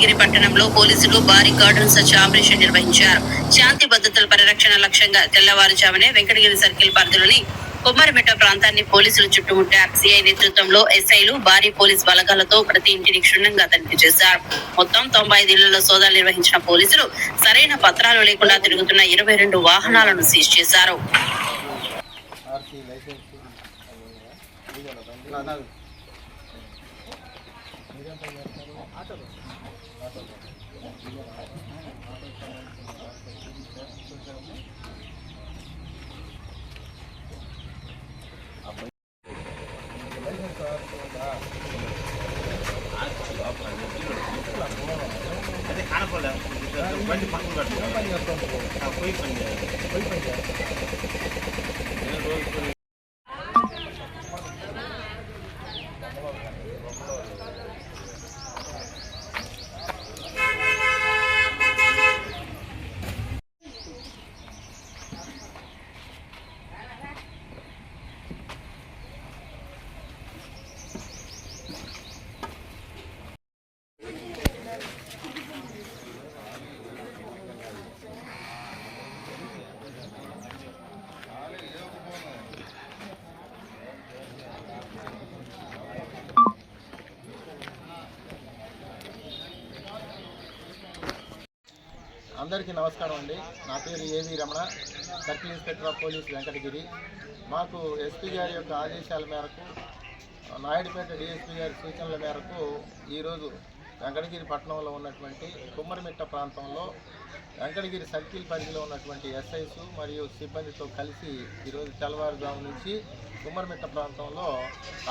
గిరి పట్టణంలో పోలీసులు భారీ గార్డెన్ సర్చ్ ఆపరేషన్ నిర్వహించారు. శాంతి భద్రతల పరిరక్షణ లక్ష్యంగా తెల్లవారుజామునే వెంకటగిరి సర్కిల్ పరిధిలోని కొమ్మరిమెట్ట ప్రాంతాన్ని పోలీసులు చుట్టుముట్టారు. సిఐ నేతృత్వంలో ఎస్ఐలు భారీ పోలీస్ బలగాలతో ప్రతి ఇంటిని క్షుణ్ణంగా తనిఖీ చేశారు. మొత్తం 95 ఇళ్లలో సోదాలు నిర్వహించిన పోలీసులు సరైన పత్రాలు లేకుండా తిరుగుతున్న 22 వాహనాలను సీజ్ చేశారు. అదే కానపడ బండి పక్కన కట్టుకుంటాం పోయి పని అందరికీ నమస్కారం అండి. నా పేరు ఏవి Ramana, circle inspector of police Venkatagiri. మాకు ఎస్పీ గారి యొక్క ఆదేశాల మేరకు, నాయుడుపేట డిఎస్పీ గారి సూచనల మేరకు ఈరోజు వెంకటగిరి పట్టణంలో ఉన్నటువంటి కుమ్మరిమిట్ట ప్రాంతంలో వెంకటగిరి సర్కిల్ పరిధిలో ఉన్నటువంటి ఎస్ఐస్ మరియు సిబ్బందితో కలిసి ఈరోజు తెల్లవారుజాము నుంచి కుమ్మరిమిట్ట ప్రాంతంలో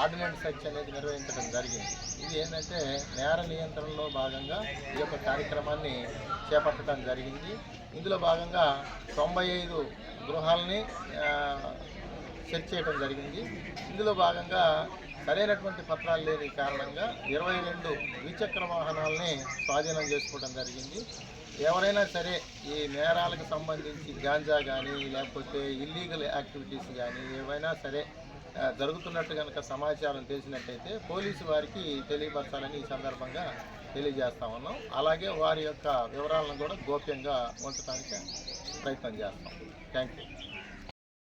ఆర్డినెన్స్ సెర్చ్ అనేది నిర్వహించడం జరిగింది. ఇది ఏంటంటే నేర నియంత్రణలో భాగంగా ఈ యొక్క కార్యక్రమాన్ని చేపట్టడం జరిగింది. ఇందులో భాగంగా 95 గృహాలని సెర్చ్ చేయడం జరిగింది. ఇందులో భాగంగా సరైనటువంటి పత్రాలు లేని కారణంగా 22 ద్విచక్ర వాహనాలని స్వాధీనం చేసుకోవడం జరిగింది. ఎవరైనా సరే ఈ నేరాలకు సంబంధించి గాంజా కానీ లేకపోతే ఇల్లీగల్ యాక్టివిటీస్ కానీ ఏవైనా సరే జరుగుతున్నట్టు కనుక సమాచారం తెలిసినట్టయితే పోలీసు వారికి తెలియపరచాలని ఈ సందర్భంగా తెలియజేస్తా ఉన్నాం. అలాగే వారి యొక్క వివరాలను కూడా గోప్యంగా ఉంచడానికి ప్రయత్నం చేస్తాం. Thank you.